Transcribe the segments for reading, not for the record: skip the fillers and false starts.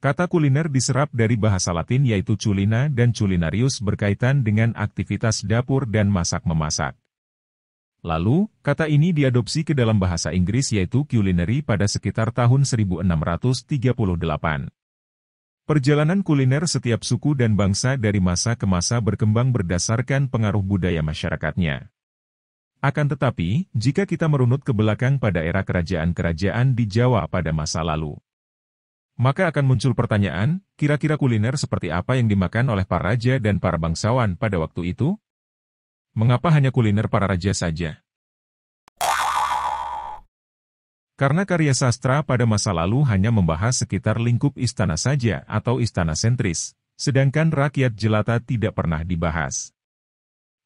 Kata kuliner diserap dari bahasa Latin yaitu culina dan culinarius berkaitan dengan aktivitas dapur dan masak-memasak. Lalu, kata ini diadopsi ke dalam bahasa Inggris yaitu culinary pada sekitar tahun 1638. Perjalanan kuliner setiap suku dan bangsa dari masa ke masa berkembang berdasarkan pengaruh budaya masyarakatnya. Akan tetapi, jika kita merunut ke belakang pada era kerajaan-kerajaan di Jawa pada masa lalu, maka akan muncul pertanyaan, kira-kira kuliner seperti apa yang dimakan oleh para raja dan para bangsawan pada waktu itu? Mengapa hanya kuliner para raja saja? Karena karya sastra pada masa lalu hanya membahas sekitar lingkup istana saja atau istana sentris, sedangkan rakyat jelata tidak pernah dibahas.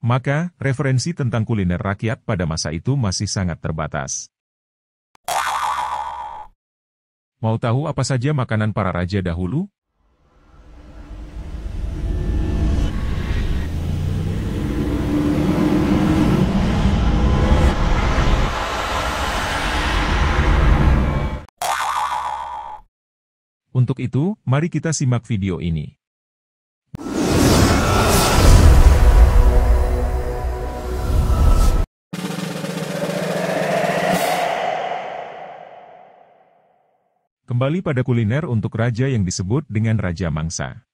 Maka, referensi tentang kuliner rakyat pada masa itu masih sangat terbatas. Mau tahu apa saja makanan para raja dahulu? Untuk itu, mari kita simak video ini. Kembali pada kuliner untuk raja yang disebut dengan Raja Mangsa.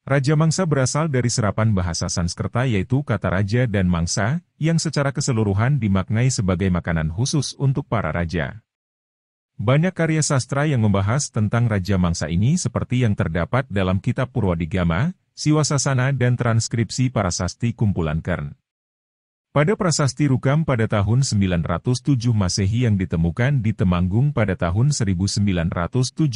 Raja Mangsa berasal dari serapan bahasa Sanskerta yaitu kata raja dan mangsa, yang secara keseluruhan dimaknai sebagai makanan khusus untuk para raja. Banyak karya sastra yang membahas tentang Raja Mangsa ini seperti yang terdapat dalam kitab Purwadigama, Siwasasana dan transkripsi para sasti kumpulan Kern. Pada prasasti Rukam pada tahun 907 Masehi yang ditemukan di Temanggung pada tahun 1975,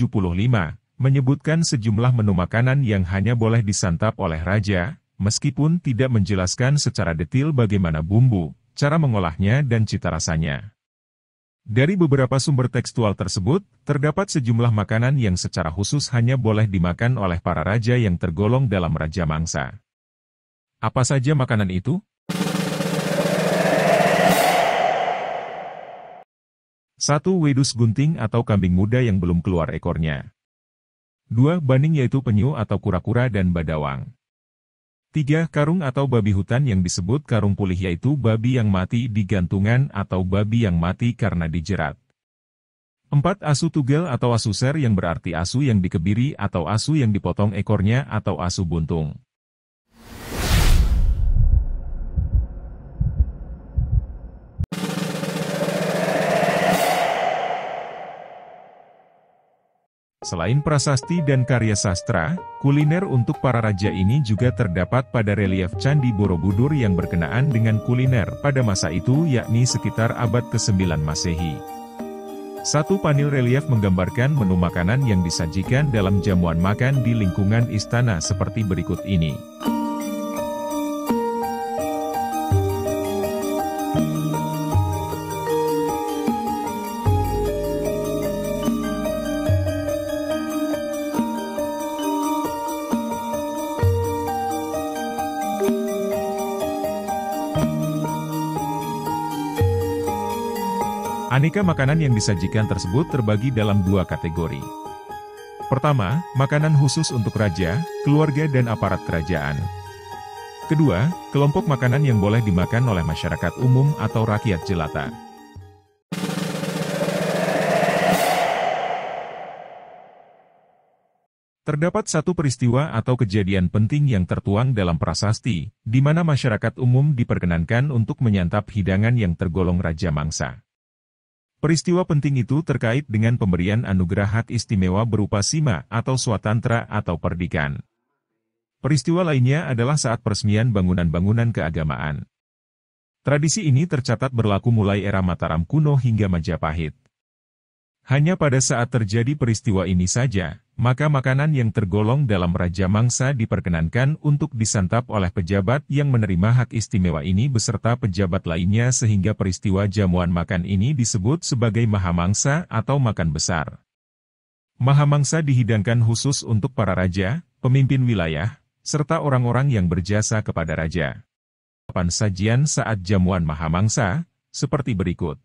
menyebutkan sejumlah menu makanan yang hanya boleh disantap oleh raja, meskipun tidak menjelaskan secara detail bagaimana bumbu, cara mengolahnya dan cita rasanya. Dari beberapa sumber tekstual tersebut, terdapat sejumlah makanan yang secara khusus hanya boleh dimakan oleh para raja yang tergolong dalam Raja Mangsa. Apa saja makanan itu? 1. Wedus gunting atau kambing muda yang belum keluar ekornya. 2. Baning yaitu penyu atau kura-kura dan badawang. 3. Karung atau babi hutan yang disebut karung pulih yaitu babi yang mati di gantungan atau babi yang mati karena dijerat. 4. Asu tugel atau asu ser yang berarti asu yang dikebiri atau asu yang dipotong ekornya atau asu buntung. Selain prasasti dan karya sastra, kuliner untuk para raja ini juga terdapat pada relief Candi Borobudur yang berkenaan dengan kuliner pada masa itu yakni sekitar abad ke-9 Masehi. Satu panel relief menggambarkan menu makanan yang disajikan dalam jamuan makan di lingkungan istana seperti berikut ini. Aneka makanan yang disajikan tersebut terbagi dalam dua kategori. Pertama, makanan khusus untuk raja, keluarga dan aparat kerajaan. Kedua, kelompok makanan yang boleh dimakan oleh masyarakat umum atau rakyat jelata. Terdapat satu peristiwa atau kejadian penting yang tertuang dalam prasasti, di mana masyarakat umum diperkenankan untuk menyantap hidangan yang tergolong Raja Mangsa. Peristiwa penting itu terkait dengan pemberian anugerah hak istimewa berupa sima atau swatantra atau perdikan. Peristiwa lainnya adalah saat peresmian bangunan-bangunan keagamaan. Tradisi ini tercatat berlaku mulai era Mataram kuno hingga Majapahit. Hanya pada saat terjadi peristiwa ini saja, maka makanan yang tergolong dalam Raja Mangsa diperkenankan untuk disantap oleh pejabat yang menerima hak istimewa ini beserta pejabat lainnya sehingga peristiwa jamuan makan ini disebut sebagai Mahamangsa atau makan besar. Mahamangsa dihidangkan khusus untuk para raja, pemimpin wilayah, serta orang-orang yang berjasa kepada raja. Sajian saat jamuan Mahamangsa, seperti berikut.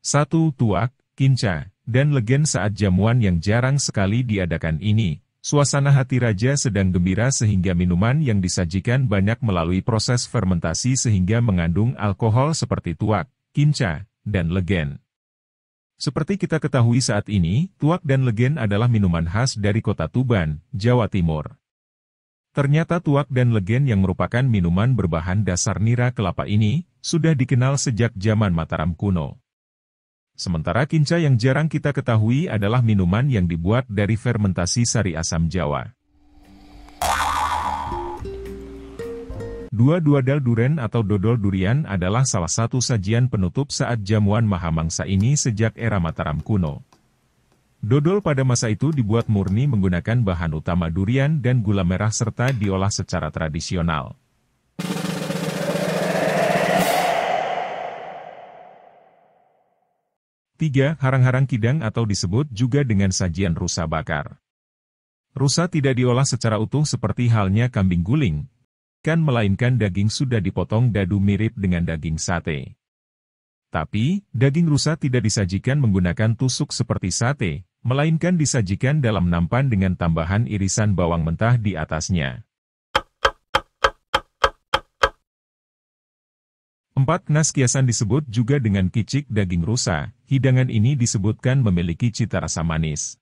1. Tuak, kinca, dan legen. Saat jamuan yang jarang sekali diadakan ini, suasana hati raja sedang gembira sehingga minuman yang disajikan banyak melalui proses fermentasi sehingga mengandung alkohol seperti tuak, kinca, dan legen. Seperti kita ketahui saat ini, tuak dan legen adalah minuman khas dari kota Tuban, Jawa Timur. Ternyata tuak dan legen yang merupakan minuman berbahan dasar nira kelapa ini, sudah dikenal sejak zaman Mataram kuno. Sementara kinca yang jarang kita ketahui adalah minuman yang dibuat dari fermentasi sari asam Jawa. 2. Dodol duren atau dodol durian adalah salah satu sajian penutup saat jamuan Mahamangsa ini sejak era Mataram kuno. Dodol pada masa itu dibuat murni menggunakan bahan utama durian dan gula merah serta diolah secara tradisional. 3. Harang-harang kidang atau disebut juga dengan sajian rusa bakar. Rusa tidak diolah secara utuh seperti halnya kambing guling, melainkan daging sudah dipotong dadu mirip dengan daging sate. Tapi, daging rusa tidak disajikan menggunakan tusuk seperti sate, melainkan disajikan dalam nampan dengan tambahan irisan bawang mentah di atasnya. 4. Knas kiasan disebut juga dengan kicik daging rusa. Hidangan ini disebutkan memiliki cita rasa manis.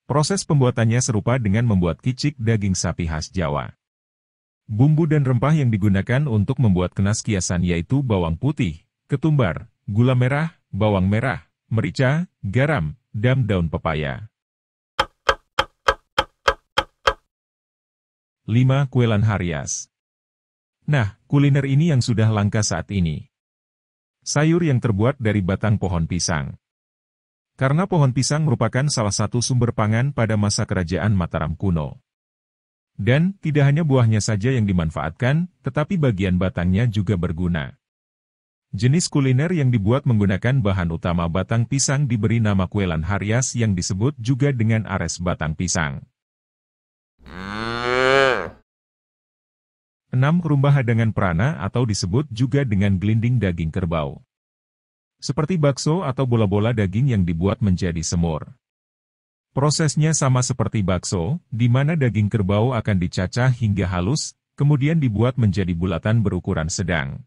Proses pembuatannya serupa dengan membuat kicik daging sapi khas Jawa. Bumbu dan rempah yang digunakan untuk membuat knas kiasan yaitu bawang putih, ketumbar, gula merah, bawang merah, merica, garam, dan daun pepaya. 5. Kuelan Harias. Nah, kuliner ini yang sudah langka saat ini. Sayur yang terbuat dari batang pohon pisang. Karena pohon pisang merupakan salah satu sumber pangan pada masa kerajaan Mataram kuno. Dan, tidak hanya buahnya saja yang dimanfaatkan, tetapi bagian batangnya juga berguna. Jenis kuliner yang dibuat menggunakan bahan utama batang pisang diberi nama kuelan Harias yang disebut juga dengan ares batang pisang. 6. Rumbah hadangan prana atau disebut juga dengan gelinding daging kerbau. Seperti bakso atau bola-bola daging yang dibuat menjadi semur. Prosesnya sama seperti bakso, di mana daging kerbau akan dicacah hingga halus, kemudian dibuat menjadi bulatan berukuran sedang.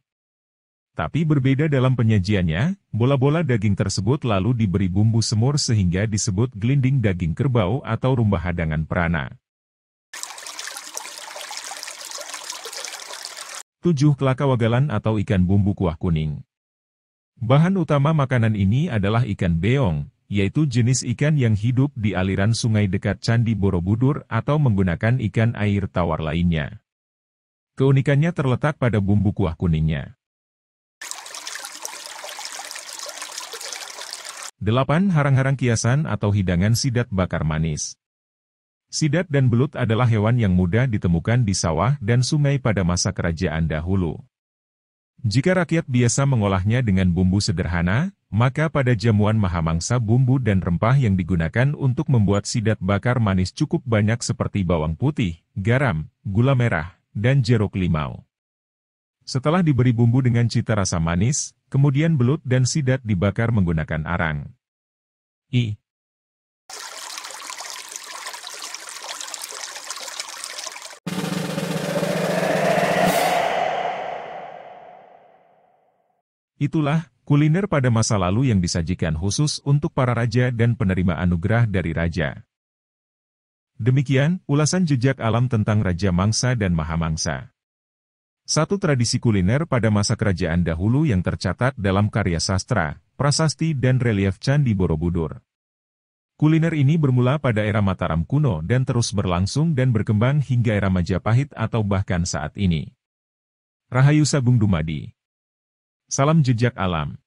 Tapi berbeda dalam penyajiannya, bola-bola daging tersebut lalu diberi bumbu semur sehingga disebut gelinding daging kerbau atau rumbah hadangan prana. 7. Kelaka wagalan atau ikan bumbu kuah kuning. Bahan utama makanan ini adalah ikan beong, yaitu jenis ikan yang hidup di aliran sungai dekat Candi Borobudur atau menggunakan ikan air tawar lainnya. Keunikannya terletak pada bumbu kuah kuningnya. 8. Harang-harang kiasan atau hidangan sidat bakar manis. Sidat dan belut adalah hewan yang mudah ditemukan di sawah dan sungai pada masa kerajaan dahulu. Jika rakyat biasa mengolahnya dengan bumbu sederhana, maka pada jamuan Mahamangsa bumbu dan rempah yang digunakan untuk membuat sidat bakar manis cukup banyak seperti bawang putih, garam, gula merah, dan jeruk limau. Setelah diberi bumbu dengan cita rasa manis, kemudian belut dan sidat dibakar menggunakan arang. Itulah kuliner pada masa lalu yang disajikan khusus untuk para raja dan penerima anugerah dari raja. Demikian ulasan jejak alam tentang Raja Mangsa dan Mahamangsa. Satu tradisi kuliner pada masa kerajaan dahulu yang tercatat dalam karya sastra, prasasti dan relief Candi Borobudur. Kuliner ini bermula pada era Mataram kuno dan terus berlangsung dan berkembang hingga era Majapahit atau bahkan saat ini. Rahayu Sagung Dumadi. Salam jejak alam.